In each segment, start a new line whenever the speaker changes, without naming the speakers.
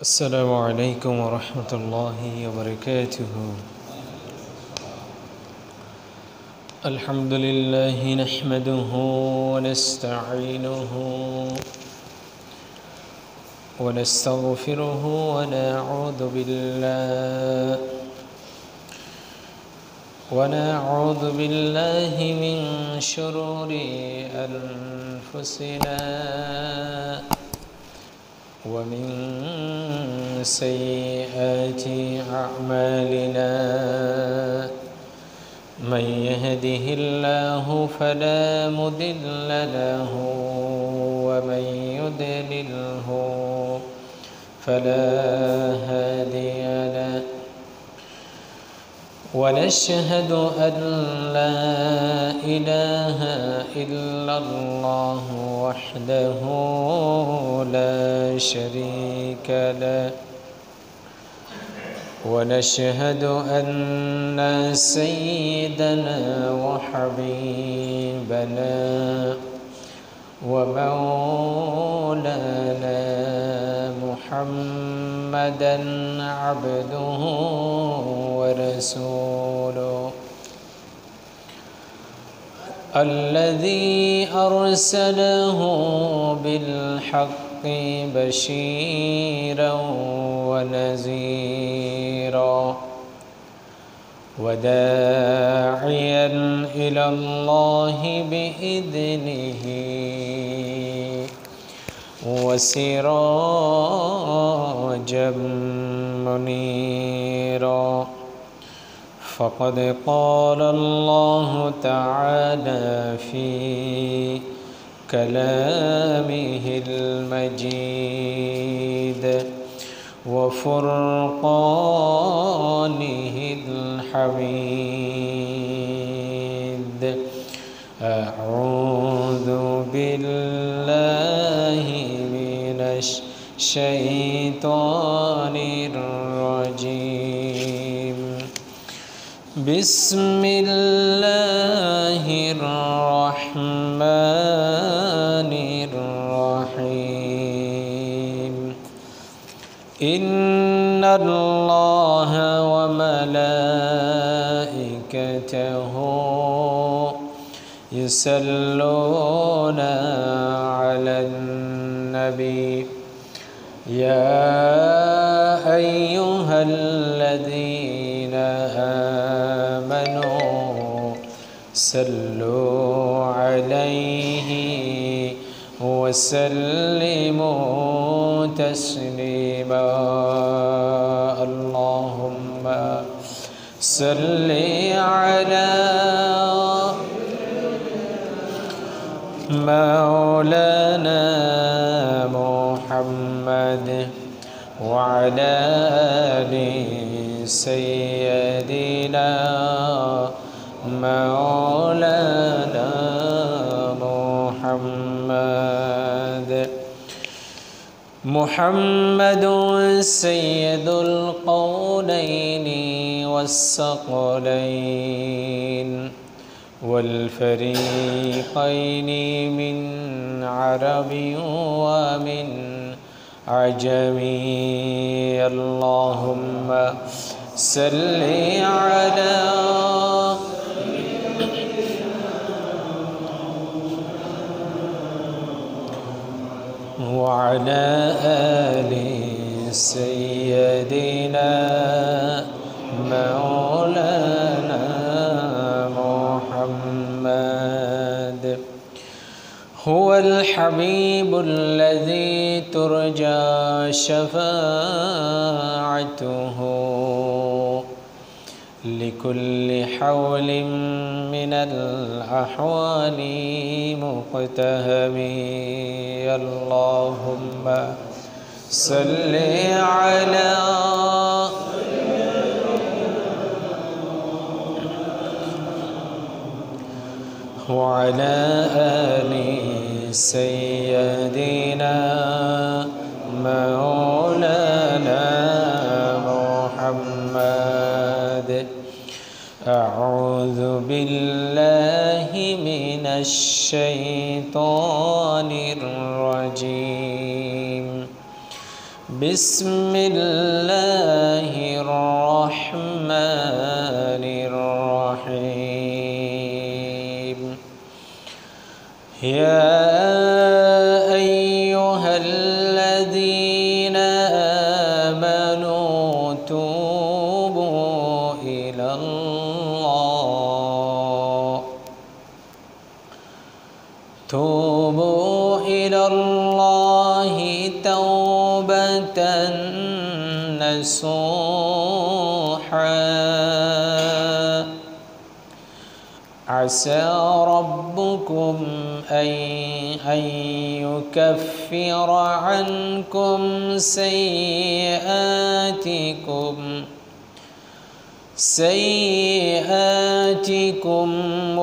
السلام عليكم ورحمة الله وبركاته. الحمد لله نحمده ونستعينه ونستغفره ونعوذ بالله من شرور أنفسنا ومن سيئات أعمالنا. من يهده الله فلا مضل له ومن يضلله فلا هادي له. ونشهد أن لا إله إلا الله وحده لا شريك له. ونشهد أن سيدنا وحبيبنا ومولانا محمدا عبده ورسوله الذي أرسله بالحق بشيرا ونذيرا وداعيا إلى الله بإذنه وسراجا منيرا. فقد قال الله تعالى في كلامه المجيد وفرقانه الحميد. أعوذ بالله من الشيطان الرجيم. بسم الله الرحمن الرحيم. إن الله وملائكته يصلون على النبي يا أيها الذين آمنوا صلوا عليه وسلموا تسليما. اللهم صل على مولانا محمد وعلى آل سيدنا مولانا محمد سيد القولين والثقلين والفريقين من عرب ومن عجم. اللهم صل على وعلى آل سيدنا مولانا محمد. هو الحبيب الذي ترجى شفاعته لكل حول من الأحوال مقتهم. اللهم صل على وعلى آل سيدنا مولانا محمد. أعوذ بالله من الشيطان الرجيم. بسم الله الرحمن الرحيم يا أيها الذين آمنوا توبوا إلى الله توبة نصوحا عسى ربكم أن يكفر عنكم سيئاتكم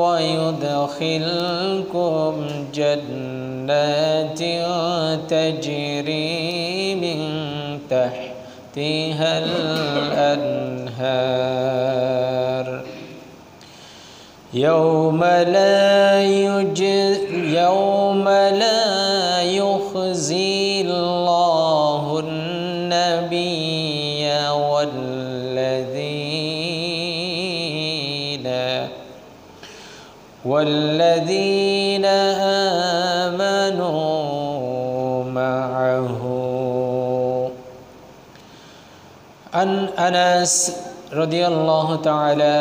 ويدخلكم جنات تجري من تحتها الأنهار يوم لا يخزي الله النبي والذين آمنوا معه عن أنس رضي الله تعالى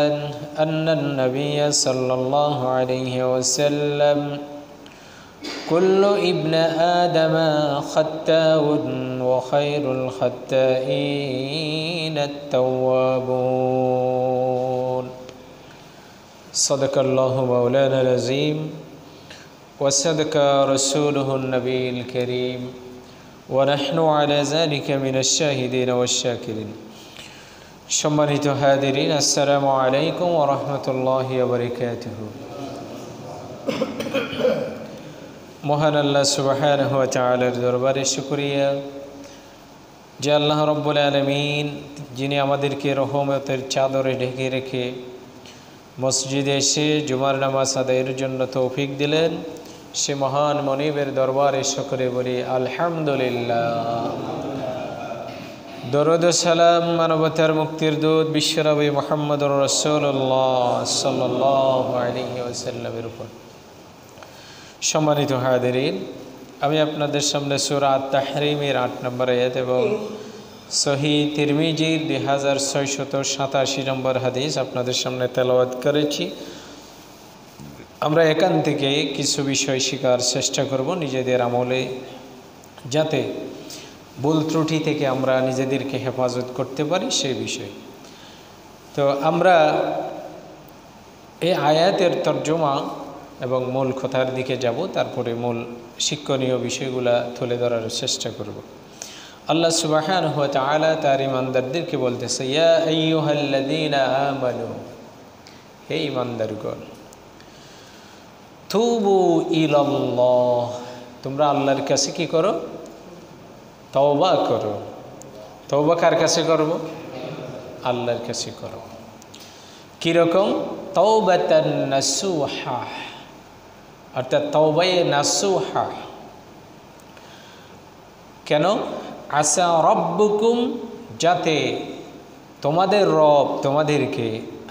أن النبي صلى الله عليه وسلم كل ابن آدم خطاء وخير الخطائين التوابون صدق الله مولانا العظيم وصدق رسوله النبي الكريم ونحن على ذلك من الشاهدين والشاكرين সম্মানিত হাজিরিন আসসালামু আলাইকুম ওয়া রাহমাতুল্লাহি ওয়া বারাকাতুহু মহান আল্লাহ সুবহানাহু ওয়া তাআলার দরবারে শুকরিয়া যে আল্লাহ রাব্বুল আলামিন যিনি আমাদেরকে রহমতের চাদরে ঢেকে রেখে মসজিদে এসে জুমার নামাজ আদায়ের জন্য তৌফিক দিলেন সে মহান মনিবের দরবারে শুকরে বলি আলহামদুলিল্লাহ। দরুদ ও সালাম মানবতার মুক্তির দূত বিশ্বনবী মুহাম্মদুর রাসূলুল্লাহ সাল্লাল্লাহু আলাইহি ওয়াসাল্লামের উপর। সম্মানিত হাজিরিন, আমি আপনাদের সামনে সূরা আত-তাহরীমের ৮ নম্বর আয়াত এবং সহিহ তিরমিজির 2687 নম্বর হাদিস আপনাদের সামনে তেলাওয়াত করেছি। আমরা এখান থেকে কিছু বিষয় শেখার চেষ্টা করব নিজেদের আমলে, যাতে ভুল ত্রুটি থেকে আমরা নিজেদেরকে হেফাজত করতে পারি সেই বিষয়। তো আমরা এই আয়াতের তর্জমা এবং মূল কথার দিকে যাব, তারপরে মূল শিক্ষণীয় বিষয়গুলো তুলে ধরার চেষ্টা করব। আল্লাহ সুবহানাহু ওয়া তাআলা তার ইমানদারদেরকে বলতেছে, ইয়া আইয়ুহাল্লাযীনা আমানু, হে ইমানদারগণ, তুবু ইলাল্লাহ, তোমরা আল্লাহর কাছে কি করো? তওবা করো। তওবা কার কাছে করব? আল্লাহর কাছে করো। কীরকম? তাওবাতান নাসুহা, অর্থাৎ তাওবায়ে নাসুহা। কেন? আসা রব্বুকুম, যাতে তোমাদের রব তোমাদেরকে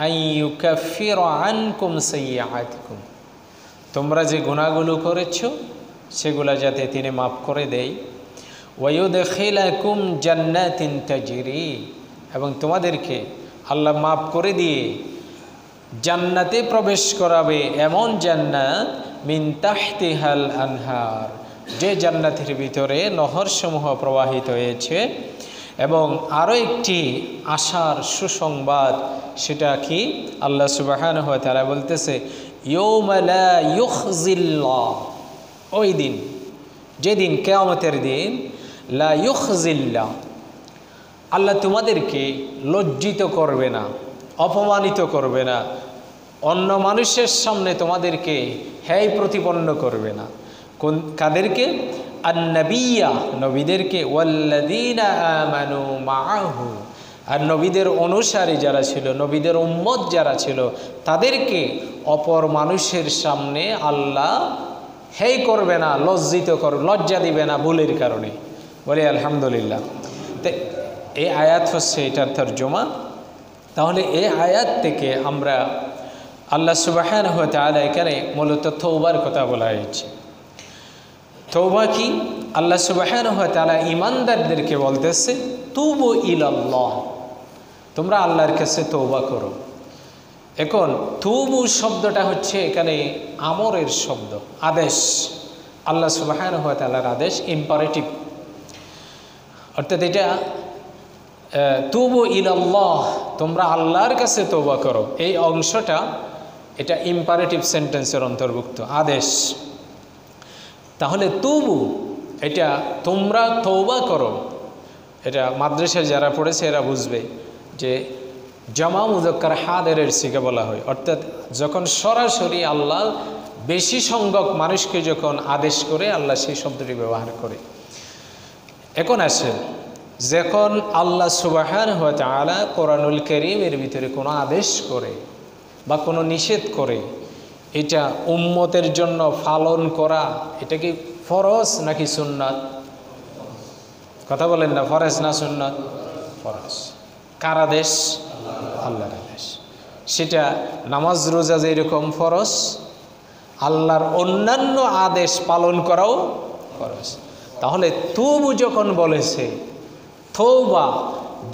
আইয়ুকাফির আনকুম সাইয়্যাতিকুম, তোমরা যে গুনাহগুলো করেছো সেগুলো যাতে তিনি মাফ করে দেয়। ওয়ায়ুদখিলাকুম জান্নাতিন তাজরি, এবং তোমাদেরকে আল্লাহ মাফ করে দিয়ে জান্নাতে প্রবেশ করাবে, এমন জান্নাত মিন তাহতিহাল আনহার, যে জান্নাতের ভিতরে নহরসমূহ প্রবাহিত হয়েছে। এবং আরও একটি আশার সুসংবাদ, সেটা কি? আল্লাহ সুবহানাহু ওয়া তাআলা বলতেছে, ইয়াউমা লা ইউখজিল্লাহ, ওই দিন, যেদিন কিয়ামতের দিন, লা ইউখজিল্লাহ, আল্লাহ তোমাদেরকে লজ্জিত করবে না, অপমানিত করবে না, অন্য মানুষের সামনে তোমাদেরকে হেয় প্রতিপন্ন করবে না। কাদেরকে? আন-নাবিয়্যা, নবীদেরকে, ওয়াল্লাযীনা আমানু মাআহু, আর নবীদের অনুসারী যারা ছিল, নবীদের উম্মত যারা ছিল, তাদেরকে অপর মানুষের সামনে আল্লাহ হেয় করবে না, লজ্জা দিবে না ভুলের কারণে। বলে আলহামদুলিল্লাহ। তো এই আয়াত হচ্ছে এটার তরজমা। তাহলে এই আয়াত থেকে আমরা আল্লাহ সুবহানাহু ওয়া তাআলা এখানে মূলত তওবার কথা বলা হয়েছে। তওবা কি? আল্লাহ সুবহানাহু ওয়া তাআলা ঈমানদারদেরকে বলতেছে তুবু ইলাল্লাহ, তোমরা আল্লাহর কাছে তওবা করো। এখন তুবু শব্দটা হচ্ছে এখানে আমরের শব্দ, আদেশ, আল্লাহ সুবহানাহু ওয়া তাআলার আদেশ, ইম্পারেটিভ। অর্থাৎ এটা তুবু ইলাল্লাহ, তোমরা আল্লাহর কাছে তওবা করো, এই অংশটা এটা ইম্পারেটিভ সেন্টেন্সের অন্তর্ভুক্ত, আদেশ। তাহলে তুবু এটা তোমরা তওবা করো, এটা মাদ্রাসায় যারা পড়েছে এরা বুঝবে যে জামা মুযাক্কার হাদিরের সিগা বলা হয়। অর্থাৎ যখন সরাসরি আল্লাহ বেশি সংখ্যক মানুষকে যখন আদেশ করে আল্লাহ সেই শব্দটি ব্যবহার করে। এখন আসেন, যখন আল্লাহ সুবহানাহু ওয়া তাআলা কোরআনুল কারীমের ভিতরে কোনো আদেশ করে বা কোনো নিষেধ করে, এটা উম্মতের জন্য পালন করা এটা কি ফরজ নাকি সুন্নাত? কথা বলেন না, ফরজ না সুন্নাত? ফরজ। কার আদেশ? আল্লাহর আদেশ। সেটা নামাজ রোজা যেরকম ফরজ, আল্লাহর অন্যান্য আদেশ পালন করাও ফরজ। তাহলে তওবা যখন বলেছে, তওবা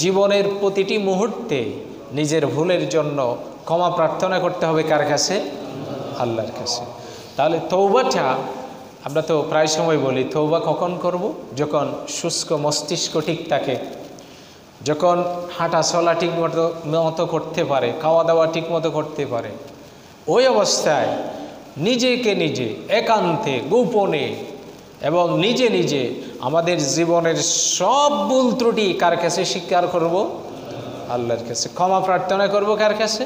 জীবনের প্রতিটি মুহূর্তে নিজের ভুলের জন্য ক্ষমা প্রার্থনা করতে হবে কার কাছে? আল্লাহর কাছে। তাহলে তওবাটা আমরা তো প্রায় সময় বলি তওবা কখন করব? যখন শুষ্ক মস্তিষ্ক ঠিক থাকে, যখন হাঁটা চলা ঠিক মতো করতে পারে, খাওয়া দাওয়া ঠিক মতো করতে পারে, ওই অবস্থায় নিজেকে নিজে একান্তে গোপনে এবং নিজে নিজে আমাদের জীবনের সব ভুল ত্রুটি কার কাছে স্বীকার করব? আল্লাহর কাছে। ক্ষমা প্রার্থনা করব কার কাছে?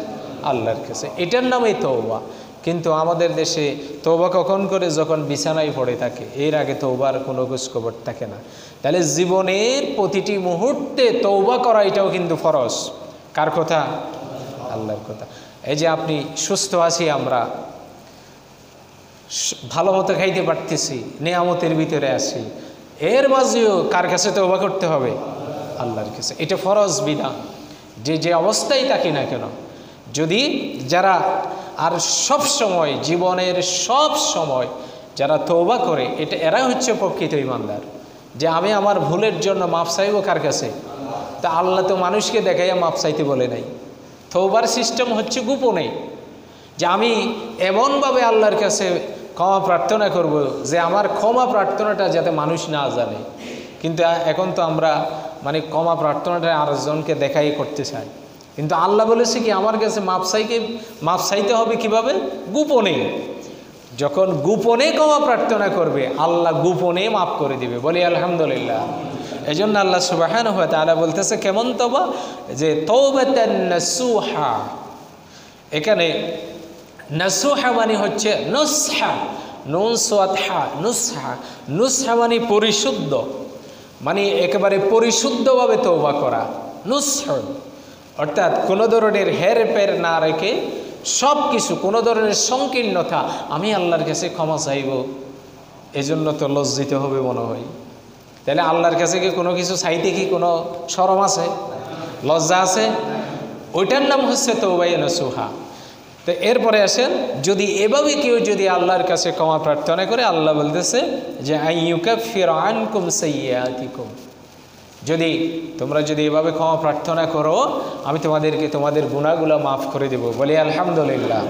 আল্লাহর কাছে। এটার নামই তওবা। কিন্তু আমাদের দেশে তওবা কখন করে? যখন বিছানায় পড়ে থাকে, এর আগে তওবার কোনো খোঁজখবর থাকে না। তাহলে জীবনের প্রতিটি মুহূর্তে তওবা করা এটাও কিন্তু ফরজ। কার কথা? আল্লাহর কথা। এই যে আপনি সুস্থ আছি, আমরা ভালো মতো খাইতে পারতেছি, নিয়ামতের ভিতরে আছি, এর মাঝেও কার কাছে তওবা করতে হবে? আল্লাহর কাছে। এটা ফরজ বিধান। যে অবস্থায় থাকি না কেন, যদি যারা আর সব সময় জীবনের সব সময় যারা তওবা করে, এটা এরা হচ্ছে প্রকৃত ঈমানদার। যে আমি আমার ভুলের জন্য মাপ চাইব কার কাছে? তা আল্লাহ তো মানুষকে দেখাইয়া মাপ চাইতে বলে নাই। তওবার সিস্টেম হচ্ছে গোপনে, যে আমি এমনভাবে আল্লাহর কাছে ক্ষমা প্রার্থনা করব যে আমার ক্ষমা প্রার্থনাটা যাতে মানুষ না জানে। কিন্তু এখন তো আমরা মানে ক্ষমা প্রার্থনাটা আরেকজনকে দেখাই করতে চাই। কিন্তু আল্লাহ বলেছে কি আমার কাছে মাপ চাইতে হবে কিভাবে? গোপনে। যখন গোপনে ক্ষমা প্রার্থনা করবে আল্লাহ গোপনে মাফ করে দিবে। বলি আলহামদুলিল্লাহ। এই জন্য আল্লাহ সুবহানাহু ওয়া তাআলা বলতেছে কেমন তওবা? যে তাওবাতান নাসুহা। এখানে নাসুহা মানে হচ্ছে নুসহা, নুন সাদ হা, নুসহা। নুসহা মানে পরিশুদ্ধ, মানে একেবারে পরিশুদ্ধভাবে তওবা করা। নুসহ অর্থাৎ কোনো ধরনের হেরফের না রেখে সব কিছু, কোনো ধরনের সংকীর্ণতা, আমি আল্লাহর কাছে ক্ষমা চাইব, এজন্য তো লজ্জিত হবে মনে হয়। তাহলে আল্লাহর কাছে কি কোনো কিছু চাইতে কি কোনো শরম আছে? লজ্জা আছে? ওইটার নাম হচ্ছে তাওবায়ে নাসুহা। তো এরপরে আসেন, যদি এভাবে কেউ যদি আল্লাহর কাছে ক্ষমা প্রার্থনা করে, আল্লাহ বলতেছে যে আইয়ুকাফির আনকুম সাইয়্যাতিকুম, যদি তোমরা যদি এভাবে ক্ষমা প্রার্থনা করো আমি তোমাদেরকে তোমাদের গুনাহগুলো মাফ করে দেব। বলি আলহামদুলিল্লাহ।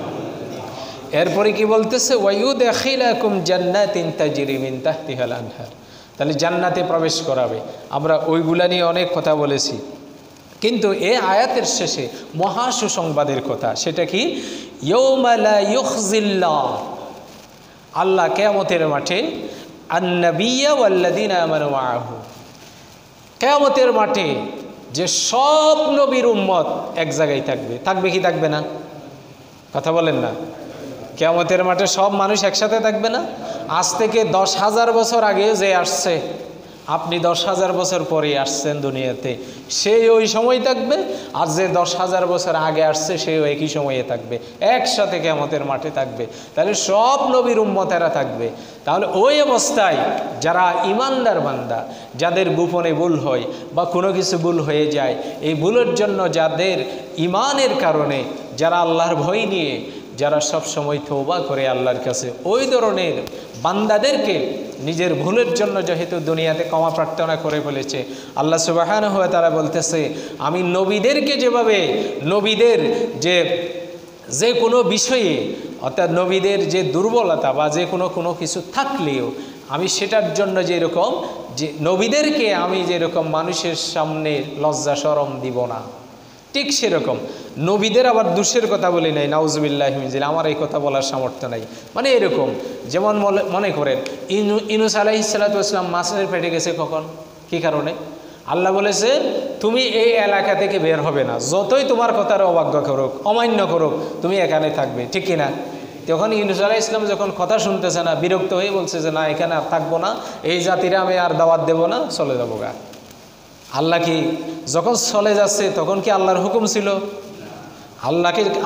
এরপরে কি বলতেছে? ওয়ায়ুদখিলাকুম জান্নাতিন তাজরি মিন তাহতিহাল আনহার। তাহলে জান্নাতে প্রবেশ করাবে। আমরা ওইগুলা নিয়ে অনেক কথা বলেছি, কিন্তু এই আয়াতের শেষে মহা সুসংবাদের কথা। সেটা কি? ইয়াউমা লা ইউখজিল্লাহ, আল্লাহ কিয়ামতের মাঠে আন-নাবিয়্যা ওয়াল্লাযীনা আমানু মাআহু, কিয়ামতের মাঠে যে সব নবীর উম্মত এক জায়গায় থাকবে। থাকবে কি থাকবে না? কথা বলেন না। কিয়ামতের মাঠে সব মানুষ একসাথে থাকবে না? আজ থেকে 10,000 বছর আগে যে আসছে আপনি 10,000 বছর পরে আসছেন দুনিয়াতে, সেই ওই সময় থাকবে, আর যে 10,000 বছর আগে আসছে সেও একই সময়ে থাকবে, একসাথে কিয়ামতের মাঠে থাকবে। তাহলে সব নবীর উম্মতেরা থাকবে। তাহলে ওই অবস্থায় যারা ইমানদার বান্দা, যাদের গোপনে ভুল হয় বা কোনো কিছু ভুল হয়ে যায়, এই ভুলের জন্য যাদের ইমানের কারণে, যারা আল্লাহর ভয় নিয়ে যারা সব সময় তওবা করে আল্লাহর কাছে, ওই ধরনের বান্দাদেরকে নিজের ভুলের জন্য যেহেতু দুনিয়াতে ক্ষমা প্রার্থনা করে ফেলেছে, আল্লাহ সুবহানাহু ওয়া তাআলা বলতেছে, আমি নবীদেরকে যেভাবে নবীদের যে কোনো বিষয়ে, অর্থাৎ নবীদের যে দুর্বলতা বা যে কোনো কিছু থাকলেও আমি সেটার জন্য যেরকম যে নবীদেরকে আমি যেরকম মানুষের সামনে লজ্জা শরম দিব না, ঠিক সেরকম নবীদের আবার দোষের কথা বলি নাই, নাউজুবিল্লাহি মিন যালিক, আমার এই কথা বলার সামর্থ্য নাই। মানে এরকম, যেমন মনে করেন ইউনূস আলাইহিস সালাতু ওয়াস সালাম মাছের পেটে গেছে কখন, কি কারণে? আল্লাহ বলেছে তুমি এই এলাকা থেকে বের হবে না, যতই তোমার কথার অবাজ্ঞা করুক, অমান্য করুক, তুমি এখানে থাকবে, ঠিক কিনা? তখন ইউনূস আলাইহিস সালাম যখন কথা শুনতেছে না, বিরক্ত হয়ে বলছে যে না, এখানে আর থাকবো না, এই জাতিরা আমি আর দাওয়াত দেবো না, চলে যাবো গা। আল্লাহ কি যখন চলে যাচ্ছে তখন কি আল্লাহর হুকুম ছিল?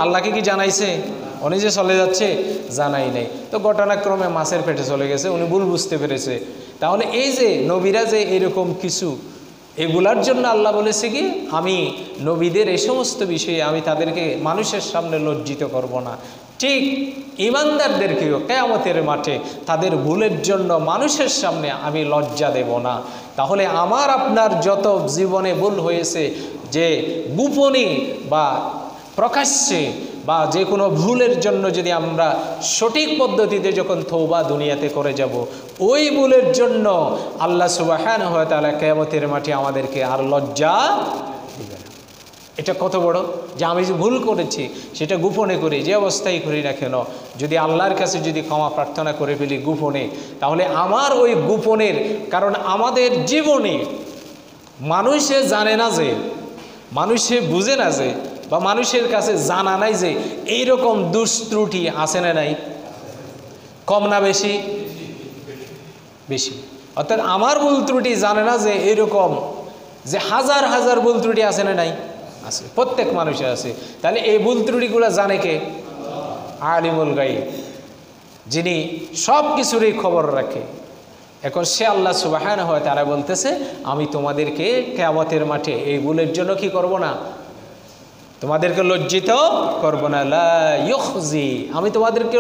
আল্লাহকে কি জানাইছে উনি যে চলে যাচ্ছে? জানাই নাই। তো ঘটনাক্রমে মাছের পেটে চলে গেছে, উনি ভুল বুঝতে পেরেছে। তাহলে এই যে নবীরা যে এরকম কিছু, এগুলার জন্য আল্লাহ বলেছে কি আমি নবীদের এই সমস্ত বিষয়ে আমি তাদেরকে মানুষের সামনে লজ্জিত করব না। ঠিক ইমানদারদেরকেও কিয়ামতের মাঠে তাদের ভুলের জন্য মানুষের সামনে আমি লজ্জা দেব না। তাহলে আমার আপনার যত জীবনে ভুল হয়েছে, যে গোপনে বা প্রকাশ্যে বা যে কোনো ভুলের জন্য যদি আমরা সঠিক পদ্ধতিতে যখন তওবা দুনিয়াতে করে যাব, ওই ভুলের জন্য আল্লাহ সুবহানাহু ওয়া তাআলা কিয়ামতের মাঠে আমাদেরকে আর লজ্জা দিবে না। এটা কত বড়, যে আমি যে ভুল করেছি সেটা গোপনে করি, যে অবস্থায় করি না কেন, যদি আল্লাহর কাছে যদি ক্ষমা প্রার্থনা করে ফেলি গোপনে, তাহলে আমার ওই গোপনের কারণ আমাদের জীবনে মানুষে জানে না, যে মানুষে বুঝে না, যে বা মানুষের কাছে জানা নাই যে এইরকম দুষ্ত্রুটি আছে না নাই, কম না বেশি? বেশি। অর্থাৎ আমার ভুল ত্রুটি জানে না যে এইরকম যে হাজার হাজার ভুল ত্রুটি আছে না নাই? আছে, প্রত্যেক মানুষের আছে। তাহলে এই ভুল ত্রুটিগুলো জানে কে? আলিমুল গায়ব, যিনি সব কিছুরই খবর রাখে। এখন সে আল্লাহ সুবহানাহু ওয়া তাআলা বলতেছে আমি তোমাদেরকে কিয়ামতের মাঠে এই ভুলের জন্য কি করব না, তোমাদেরকে লজ্জিত করব না। লা ইউখজি, আমি তোমাদেরকে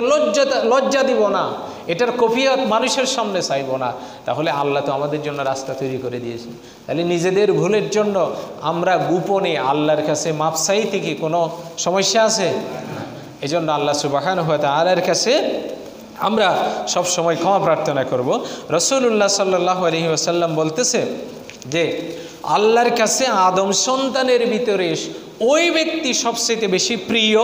লজ্জা দিব না, এটার কফিয়ত মানুষের সামনে চাইব না। তাহলে আল্লাহ তো আমাদের জন্য রাস্তা তৈরি করে দিয়েছে। তাহলে নিজেদের ভুলের জন্য আমরা গোপনে আল্লাহর কাছে মাপ চাইতে কি কোনো সমস্যা আছে? এই জন্য আল্লাহ সুবহানাহু ওয়া তাআলার কাছে আমরা সব সময় ক্ষমা প্রার্থনা করব। রাসূলুল্লাহ সাল্লাল্লাহু আলাইহি ওয়াসাল্লাম বলতেছে যে আল্লাহর কাছে আদম সন্তানের ভিতরে ওই ব্যক্তি সবচেয়ে বেশি প্রিয়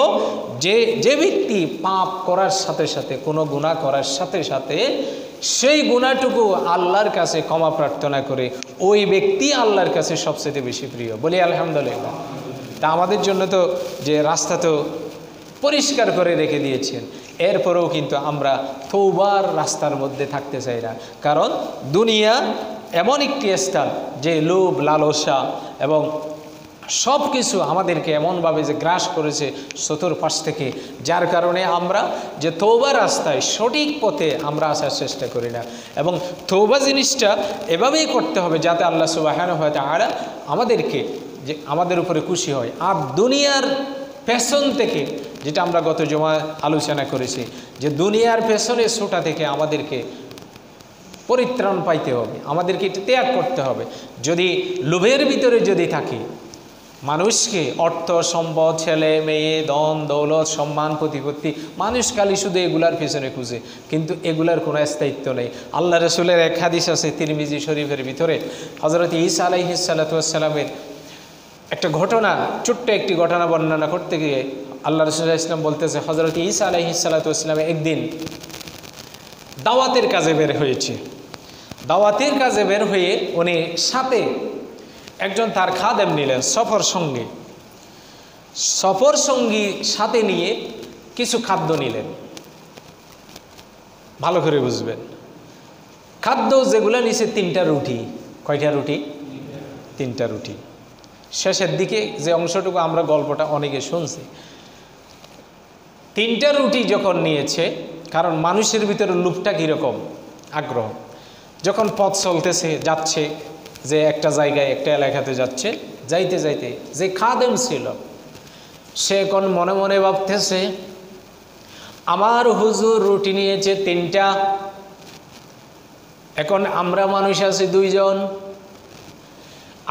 যে ব্যক্তি পাপ করার সাথে সাথে, কোনো গুনাহ করার সাথে সাথে সেই গুনাহটুকু আল্লাহর কাছে ক্ষমা প্রার্থনা করে, ওই ব্যক্তি আল্লাহর কাছে সবচেয়ে বেশি প্রিয়। বলি আলহামদুলিল্লাহ। তা আমাদের জন্য তো যে রাস্তা তো পরিষ্কার করে রেখে দিয়েছেন, এরপরেও কিন্তু আমরা তওবার রাস্তার মধ্যে থাকতে চাই না। কারণ দুনিয়া এমন একটি স্থান যে লোভ লালসা এবং সব কিছু আমাদেরকে এমনভাবে যে গ্রাস করেছে চতুর্পাশ থেকে, যার কারণে আমরা যে তওবা রাস্তায় সঠিক পথে আমরা আসার চেষ্টা করি না। এবং তওবা জিনিসটা এভাবেই করতে হবে যাতে আল্লাহ সুবহানাহু ওয়া তাআলা আমাদেরকে যে আমাদের উপরে খুশি হয়। আর দুনিয়ার পেছন থেকে, যেটা আমরা গত জুমায় আলোচনা করেছি, যে দুনিয়ার পেছনে ছোটা থেকে আমাদেরকে পরিত্রাণ পাইতে হবে, আমাদেরকে এটা ত্যাগ করতে হবে। যদি লোভের ভিতরে যদি থাকি, মানুষকে অর্থ সম্পদ, ছেলে মেয়ে, ধন দৌলত, সম্মান, প্রতিপত্তি, মানুষ খালি শুধু এগুলার পেছনে খুঁজে, কিন্তু এগুলার কোনো স্থায়িত্ব নেই। আল্লাহ রসুলের এক হাদিস আছে তিরমিজি শরীফের ভিতরে, হযরত ঈসা আলাইহিস সালাতু ওয়াস সালামের একটা ঘটনা, ছোট্ট একটি ঘটনা বর্ণনা করতে গিয়ে আল্লাহ রাসূল সাল্লাল্লাহু আলাইহি ওয়াসাল্লাম বলতেছে হযরত ঈসা আলাইহিস সালাতু ওয়াস সালাম একদিন দাওয়াতের কাজে বের হয়েছে। দাওয়াতের কাজে বের হয়ে উনি সাথে একজন তার খাদেম নিলেন সফর সঙ্গী সাথে নিয়ে কিছু খাদ্য নিলেন। ভালো করে বুঝবেন, খাদ্য যেগুলো নিছে 3টা রুটি, কয়টা রুটি? 3টা রুটি। শেষের দিকে যে অংশটুকু আমরা গল্পটা অনেকে শুনছি, 3টা রুটি যখন নিয়েছে, কারণ মানুষের ভিতরে লোভটা কীরকম, আগ্রহ। যখন পথ চলতেছে, যাচ্ছে, যে একটা জায়গায় একটা এলাকাতে যাচ্ছে, যাইতে যাইতে যে খাদেম ছিল সে এখন মনে মনে ভাবতেছে, আমার হুজুর রুটি নিয়েছে 3টা, এখন আমরা মানুষ আছি 2 জন।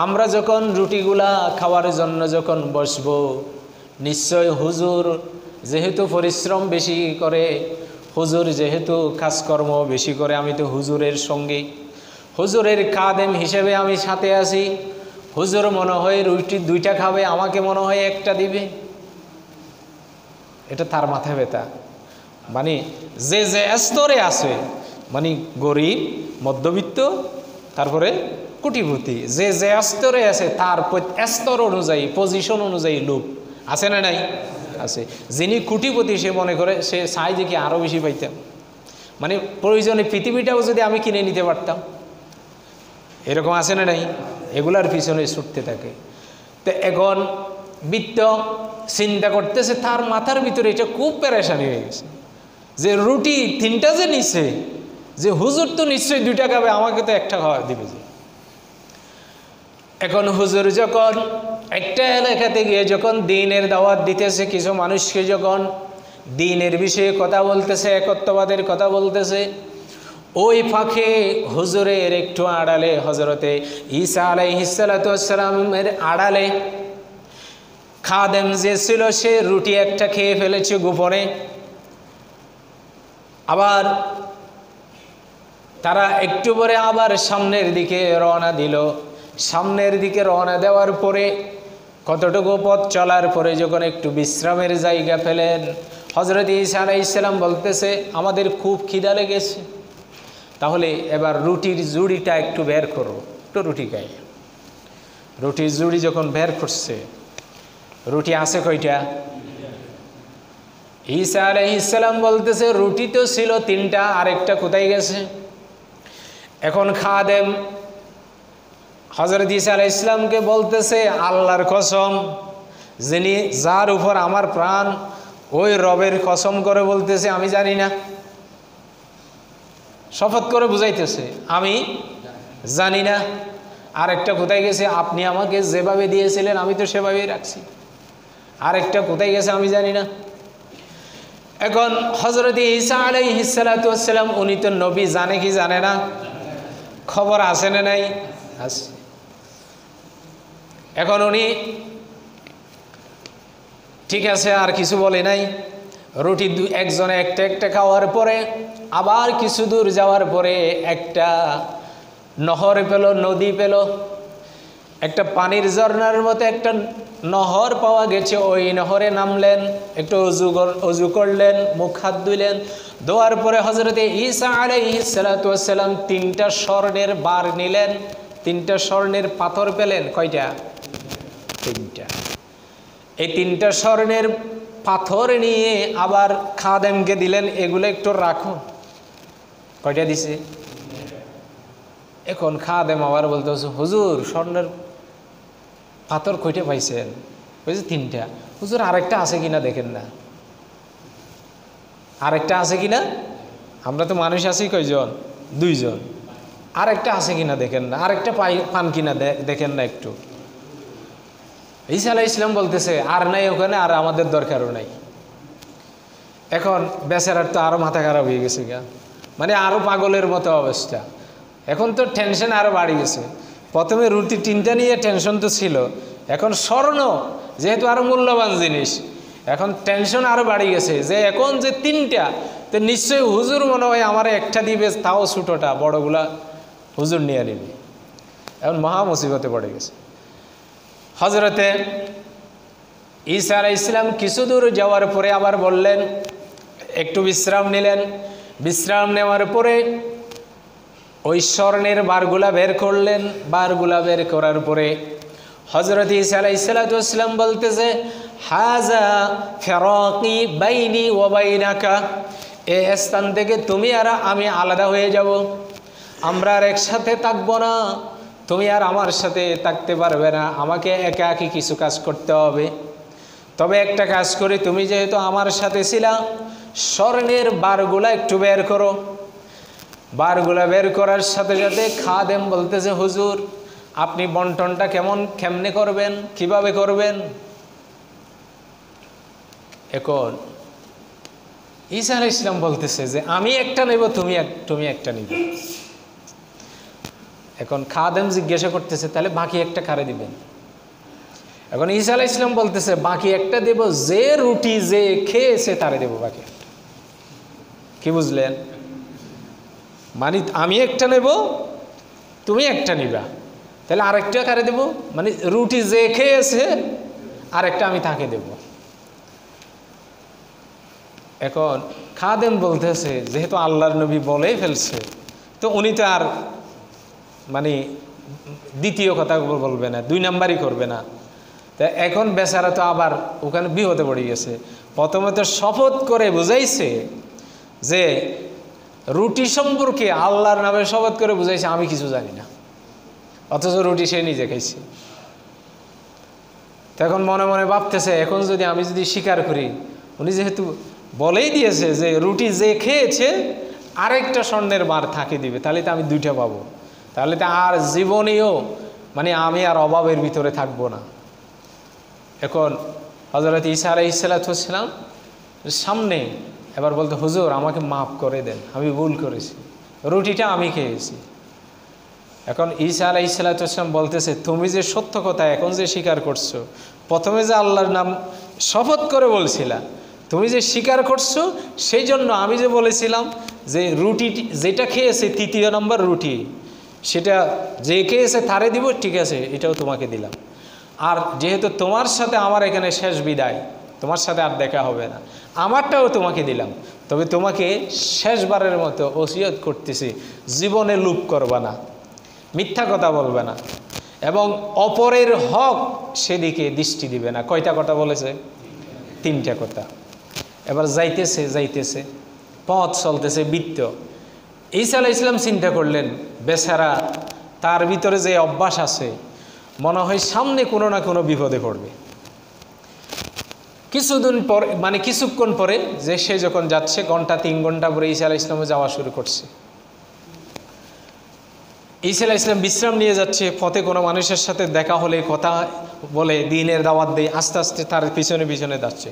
আমরা যখন রুটিগুলা খাওয়ার জন্য যখন বসবো, নিশ্চয় হুজুর যেহেতু পরিশ্রম বেশি করে, হুজুর যেহেতু কাজকর্ম বেশি করে, আমি তো হুজুরের সঙ্গে, হুজুরের খাদেম হিসেবে আমি সাথে আছি, হুজুর মনে হয় রুটি 2টা খাবে, আমাকে মনে হয় 1টা দিবে। এটা তার মাথায় ব্যথা। মানে যে যে স্তরে আছে, মানে গরিব, মধ্যবিত্ত, তারপরে কোটিপতি, যে যে স্তরে আছে তার স্তর অনুযায়ী, পজিশন অনুযায়ী লোভ আছে না নাই? আছে। যিনি কোটিপতি সে মনে করে, সে চাই যে কি আরও বেশি পাইতাম, মানে প্রয়োজনে পৃথিবীটাও যদি আমি কিনে নিতে পারতাম, এরকম আছে না নাই? এগুলার পিছনে ছুটতে থাকে। তো এখন বৃত্ত চিন্তা করতেছে, তার মাথার ভিতরে এটা খুব পেরেশানি হয়ে গেছে, যে রুটি 3টা যে নিচ্ছে, যে হুজুর তো নিশ্চয়ই 2টা খাবে, আমাকে তো 1টা খাওয়া দিবে যে। এখন হুজুর যখন একটা এলাকাতে গিয়ে যখন দ্বীনের দাওয়াত দিতেছে, কিছু মানুষকে যখন দ্বীনের বিষয়ে কথা বলতেছে, একত্ববাদের কথা বলতেছে, ওই ফাঁকে হুজুরের একটু আড়ালে, হযরতে ঈসা আলাইহিস সালাতু ওয়াস সালামের আড়ালে খাদেম যে ছিল, সে রুটি 1টা খেয়ে ফেলেছে গোপনে। আবার তারা একটু পরে আবার সামনের দিকে রওনা দিল। সামনের দিকে রওনা দেওয়ার পরে কতটুকু পথ চলার পরে যখন একটু বিশ্রামের জায়গা পেলেন, হযরত ঈসা আলাইহিস সালাম বলতেছে, আমাদের খুব খিদা লেগেছে, তাহলে এবার রুটির জুড়িটা একটু বের করো, একটু রুটি খাই। রুটির জুড়ি যখন বের করছে, রুটি আছে কয়টা? ঈসা আলাইহিস সালাম বলতেছে, রুটি তো ছিল 3টা, আরেকটা কোথায় গেছে? এখন খাদেম হযরত ঈসা আলাইহিস সালামকে বলতেছে, আল্লাহর কসম, যিনি যার উপর আমার প্রাণ, ওই রবের কসম করে বলতেছে আমি জানি না। শপথ করে বুঝাইতেছে আমি জানি না। আরেকটা কোথায় গেছে? আপনি আমাকে যেভাবে দিয়েছিলেন আমি তো সেভাবেই রাখছি। আরেকটা কোথায় গেছে আমি জানি না। এখন হযরত ঈসা আলাইহিস সালাতু ওয়াস সালাম, উনি তো নবী, জানে কি জানে না? খবর আছে না নাই? আছে। এখন উনি ঠিক আছে আর কিছু বলে নাই। রুটি একজনে একটা একটা খাওয়ার পরে আবার কিছু দূর যাওয়ার পরে একটা নহর পেল, নদী পেল, একটা পানির ঝর্ণার মতো একটা নহর পাওয়া গেছে। ওই নহরে নামলেন, একটু অজু করলেন, মুখ হাত ধুইলেন। ধোয়ার পরে হযরতে ঈসা আলাইহিস সালাতু ওয়াস সালাম 3টা স্বর্ণের বার নিলেন, 3টা স্বর্ণের পাথর পেলেন। কয়টা? 3টা। এই 3টা স্বর্ণের পাথর নিয়ে আবার খাদেমকে দিলেন, এগুলো একটু রাখো। কয়টা দিছে? এখন খাদেম আবার বলতে হচ্ছে, হুজুর স্বর্ণের পাথর কয়টা পাইছেন? বলছে 3টা। হুজুর আরেকটা আছে কিনা দেখেন না, আরেকটা আছে কিনা? আমরা তো মানুষ আছি কয়জন? 2 জন। আরেকটা আছে কিনা দেখেন না, আরেকটা পান কিনা দেখেন না একটু। ঈসা আলাইহিস সালাম বলতেছে, আর নাই ওখানে, আর আমাদের দরকারও নাই। এখন বেচারার তো আরো মাথা খারাপ হয়ে গেছে গা, মানে আরো পাগলের মতো অবস্থা। এখন তো টেনশন আরো বাড়ি গেছে। প্রথমে রুটি 3টা নিয়ে টেনশন তো ছিল, এখন স্বর্ণ যেহেতু আরো মূল্যবান জিনিস, এখন টেনশন আরো বাড়ি গেছে যে এখন যে 3টা, তো নিশ্চয়ই হুজুর মনে হয় আমার একটা দিবে, তাও ছোটটা, বড়গুলা হুজুর নিয়ে নিবে। এখন মহা মুসিবতে পড়ে গেছে। হযরতে ঈসা আলাইহিস সালাম কিছু দূর যাওয়ার পরে আবার বললেন, একটু বিশ্রাম নিলেন। বিশ্রাম নেওয়ার পরে ওই স্বর্ণের বারগুলা বের করলেন। বারগুলা বের করার পরে হযরত ঈসা আলাইহিস সালাতু ওয়াস সালাম বলতেছে, হাযা ফিরাকি বাইনি ওয়া বাইনাকা, এই স্থান থেকে তুমি আর আমি আলাদা হয়ে যাব, আমরা আর একসাথে থাকবো না। তুমি আর আমার সাথে থাকতে পারবে না, আমাকে একা একি কিছু কাজ করতে হবে। তবে একটা কাজ করি, তুমি যেহেতু আমার সাথে ছিলা, স্বর্ণের বারগুলা একটু বের করো। বারগুলা বের করার সাথে সাথে খাদেম বলতেছে, হুজুর আপনি বন্টনটা কেমনে করবেন, কিভাবে করবেন? এখন ঈসা আলাইহিস সালাম বলতেছে যে আমি একটা নেব, তুমি একটা নিবে। এখন খাদেম জিজ্ঞাসা করতেছে, তাহলে বাকি একটা কারে দিবেন? এখন ঈসা আলাইহিস সালাম বলতেছে, বাকি একটা দেব যে রুটি যে খেয়েছে তারে দেব বাকি। কি বুঝলেন? মানে আমি একটা নেব, তুমি একটা নিবা, তাহলে আরেকটা কারে দেব? মানে রুটি যে খেয়েছে আরেকটা আমি তাকে দেব। এখন খাদেম বলতেছে, যেহেতু আল্লাহর নবী বলেই ফেলছে, তো উনি তো আর মানে দ্বিতীয় কথা বলবে না, দুই নাম্বারই করবে না। তা এখন বেচারা তো আবার ওখানে বিপদে পড়ে গেছে। প্রথমে তো শপথ করে বুঝাইছে যে রুটি সম্পর্কে আল্লাহর নামে শপথ করে বুঝাইছে আমি কিছু জানি না, অথচ রুটি সে নিজে খাইছে। তখন মনে মনে ভাবতেছে, এখন আমি যদি স্বীকার করি, উনি যেহেতু বলেই দিয়েছে যে রুটি যে খেয়েছে আরেকটা স্বর্ণের বার তাকে দিবে, তাহলে তো আমি দুইটা পাবো, তাহলে তো আর জীবনেও মানে আমি আর অভাবের ভিতরে থাকবো না। এখন হযরত ঈসা আলাইহিস সালাম সামনে এবার বলতে, হুজুর আমাকে মাফ করে দেন, আমি ভুল করেছি, রুটিটা আমি খেয়েছি। এখন ঈসা আলাইহিস সালাম বলতেছে, তুমি যে সত্য কথা এখন যে স্বীকার করছো, প্রথমে যে আল্লাহর নাম শপথ করে বলছিলা, তুমি যে স্বীকার করছো, সেই জন্য আমি যে বলেছিলাম যে রুটি যেটা খেয়েছে তৃতীয় নম্বর রুটি, সেটা যে খেয়েছে তারে দিব, ঠিক আছে এটাও তোমাকে দিলাম। আর যেহেতু তোমার সাথে আমার এখানে শেষ বিদায়, তোমার সাথে আর দেখা হবে না, আমারটাও তোমাকে দিলাম। তবে তোমাকে শেষবারের মতো ওসিয়ত করতেছি, জীবনে লুপ করবা না, মিথ্যা কথা বলবে না, এবং অপরের হক সেদিকে দৃষ্টি দিবে না। কয়টা কথা বলেছে? তিনটা কথা। এবার যাইতেছে পথ চলতেছে বৃত্ত। ঈসা আলাইহিস সালাম চিন্তা করলেন, বেচারা তার ভিতরে যে অভ্যাস আছে, মনে হয় সামনে কোনো না কোনো বিপদে পড়বে। কিছুদিন পরে মানে কিছুক্ষণ পরে যে সে যখন যাচ্ছে, 3 ঘন্টা পরে ঈসা আলাইহিস সালাম যাওয়া শুরু করছে। ঈসা আলাইহিস সালাম বিশ্রাম নিয়ে যাচ্ছে, পথে কোনো মানুষের সাথে দেখা হলে কথা বলে দ্বীনের দাওয়াত দেয়, আস্তে আস্তে তার পিছনে পিছনে যাচ্ছে।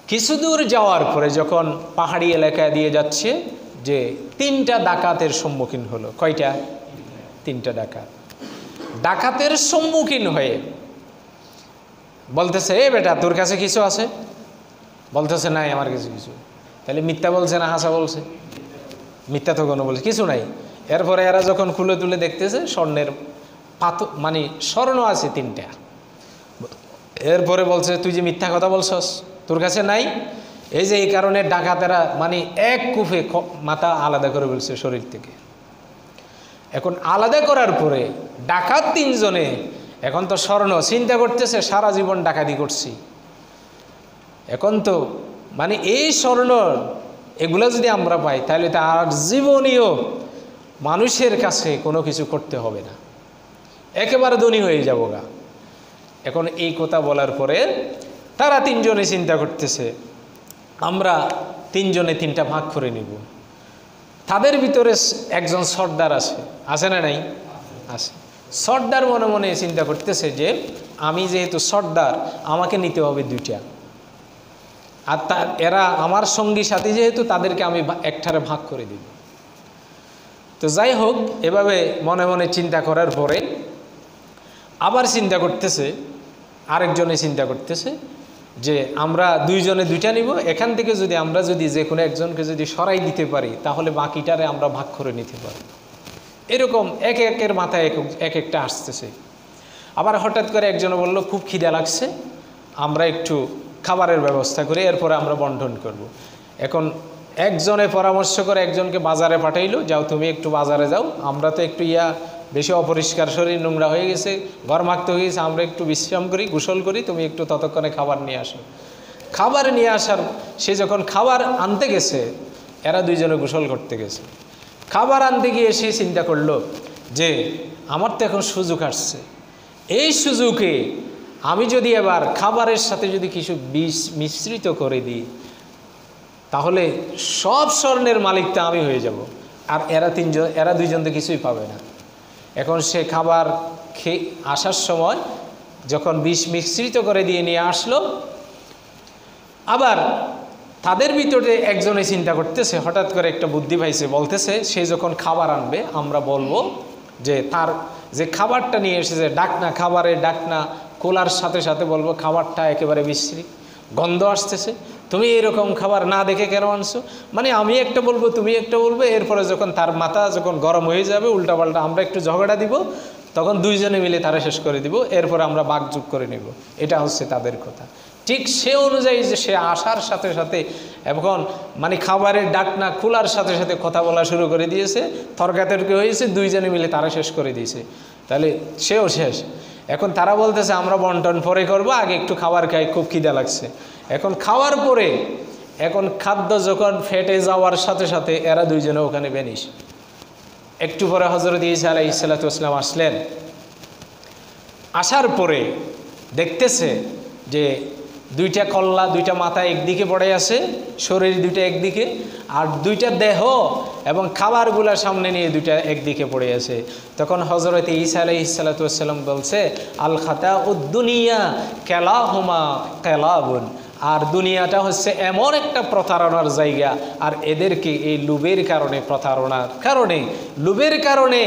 কিছু দূর যাওয়ার পরে যখন পাহাড়ি এলাকায় দিয়ে যাচ্ছে, যে 3টা ডাকাতের সম্মুখীন হলো। কয়টা? 3টা ডাকাতের সম্মুখীন হয়ে বলতেছে, এ বেটা তোর কাছে কিছু আছে? বলতেছে নাই আমার কাছে কিছু। তাহলে মিথ্যা বলছে না হাসা বলছে? মিথ্যা তো কোনো বলছে, কিছু নাই। এরপরে এরা যখন খুলে তুলে দেখতেছে, স্বর্ণের পাথর মানে স্বর্ণ আছে 3টা। এরপরে বলছে, তুই যে মিথ্যা কথা বলছস, তোর কাছে নাই। এই যে এই কারণে ডাকাতেরা মানে এক কুফে মাথা আলাদা করে বলছে শরীর থেকে। এখন আলাদা করার পরে ডাকাত 3 জনে এখন তো স্বর্ণ চিন্তা করতেছে, সারা জীবন ডাকাতি করছি, এখন তো মানে এই স্বর্ণ এগুলো যদি আমরা পাই, তাহলে তো আর জীবনীয় মানুষের কাছে কোনো কিছু করতে হবে না, একেবারে ধনী হয়ে যাবো গা। এখন এই কথা বলার পরে তারা 3 জনে চিন্তা করতেছে, আমরা 3 জনে 3টা ভাগ করে নিব। তাদের ভিতরে একজন সর্দার আছে না নাই? আছে। সর্দার মনে মনে চিন্তা করতেছে যে আমি যেহেতু সর্দার, আমাকে নিতে হবে 2টা, আর এরা আমার সঙ্গী সাথী যেহেতু, তাদেরকে আমি একটারে ভাগ করে দিব। তো যাই হোক, এভাবে মনে মনে চিন্তা করার পরে আবার চিন্তা করতেছে, আরেকজনে চিন্তা করতেছে যে আমরা 2 জনে 2টা নিব, এখান থেকে যদি আমরা যে কোনো একজনকে যদি সরাই দিতে পারি, তাহলে বাকিটারে আমরা ভাগ করে নিতে পারি। এরকম একের মাথায় এক একটা আসতেছে। আবার হঠাৎ করে একজনে বলল, খুব খিদা লাগছে, আমরা একটু খাবারের ব্যবস্থা করি, এরপরে আমরা বন্টন করব। এখন একজনে পরামর্শ করে একজনকে বাজারে পাঠাইলো, যাও তুমি একটু বাজারে যাও, আমরা তো একটু বেশি অপরিষ্কার, শরীর নোংরা হয়ে গেছে, ঘর মাখতে হয়ে গেছে, আমরা একটু বিশ্রাম করি, গোসল করি, তুমি একটু ততক্ষণে খাবার নিয়ে আসো। খাবার নিয়ে আসার সে যখন খাবার আনতে গেছে, এরা 2 জনে গোসল করতে গেছে। খাবার আনতে গিয়ে সে চিন্তা করলো যে আমার তো এখন সুযোগ আসছে, এই সুযোগে আমি যদি এবার খাবারের সাথে যদি কিছু বিষ মিশ্রিত করে দিই, তাহলে সব স্বর্ণের মালিকটা আমি হয়ে যাব, আর এরা দুইজন তো কিছুই পাবে না। এখন সে খাবার খেয়ে আসার সময় যখন বিষ মিশ্রিত করে দিয়ে নিয়ে আসলো, আবার তাদের ভিতরে একজনে চিন্তা করতেছে, হঠাৎ করে একটা বুদ্ধি পাইছে, বলতেছে সে যখন খাবার আনবে আমরা বলবো যে তার যে খাবারটা নিয়ে এসেছে ডাকনা, খাবারের ডাকনা খোলার সাথে সাথে বলবো খাবারটা একেবারে বিশ্রী, গন্ধ আসতেছে, তুমি এরকম খাবার না দেখে কেন আনছো। মানে আমি একটা বলবো, তুমি একটা বলবে, এরপরে যখন তার মাথা যখন গরম হয়ে যাবে উল্টাপাল্টা আমরা একটু ঝগড়া দিব, তখন দুইজনে মিলে তারা শেষ করে দিব, এরপর আমরা বাকযুগ করে নেব। এটা হচ্ছে তাদের কথা। ঠিক সে অনুযায়ী যে সে আসার সাথে সাথে এখন মানে খাবারের ডাকনা খোলার সাথে সাথে কথা বলা শুরু করে দিয়েছে, তর্কাতর্কি হয়েছে, দুইজনে মিলে তারা শেষ করে দিয়েছে, তাহলে সেও শেষ। এখন তারা বলতেছে আমরা বন্টন পরে করব, আগে একটু খাবার খাই, খুব খিদা লাগছে। এখন খাওয়ার পরে এখন খাদ্য যখন ফেটে যাওয়ার সাথে সাথে এরা দুইজনে ওখানে বেনিস। একটু পরে হযরত ঈসা আলাইহিস সালাতু ওয়াস সালাম আসলেন। আসার পরে দেখতেছে যে দুইটা কল্লা, দুইটা মাথা একদিকে পড়ে আছে, শরীর দুইটা একদিকে, আর দুইটা দেহ এবং খাবারগুলা সামনে নিয়ে দুইটা একদিকে পড়ে আছে। তখন হযরত ঈসা আলাইহিস সালাতু ওয়াস সালাম বলছে, আল খাতা উদ্দুনিয়া কালাহুমা কালাবুন, আর দুনিয়াটা হচ্ছে এমন একটা প্রতারণার জায়গা, আর এদেরকে এই লোভের কারণে, প্রতারণার কারণে, লোভের কারণে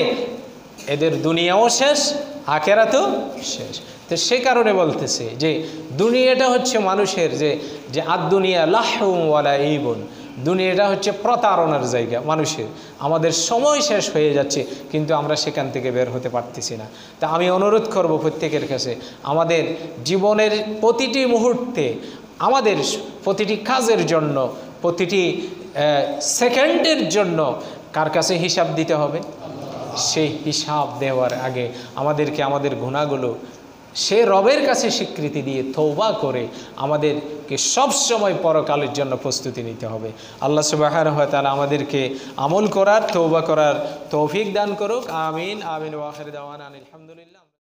এদের দুনিয়াও শেষ, আখিরাতও শেষ। তো সে কারণে বলতেছে যে দুনিয়াটা হচ্ছে মানুষের যে আদ-দুনিয়া লাহউন ওয়া লাইবুন, দুনিয়াটা হচ্ছে প্রতারণার জায়গা মানুষের। আমাদের সময় শেষ হয়ে যাচ্ছে কিন্তু আমরা সেখান থেকে বের হতে পারতেছি না। তা আমি অনুরোধ করব প্রত্যেকের কাছে, আমাদের জীবনের প্রতিটি মুহূর্তে, আমাদের প্রতিটি কাজের জন্য, প্রতিটি সেকেন্ডের জন্য কার কাছে হিসাব দিতে হবে? সেই হিসাব দেওয়ার আগে আমাদেরকে আমাদের গুনাহগুলো সে রবের কাছে স্বীকৃতি দিয়ে তওবা করে আমাদেরকে সব সময় পরকালের জন্য প্রস্তুতি নিতে হবে। আল্লাহ সুবহানাহু ওয়া তাআলা আমাদেরকে আমল করার, তওবা করার তৌফিক দান করুক। আমিন আমিন ওয়া আখির দাওয়ানা আলহামদুলিল্লাহ।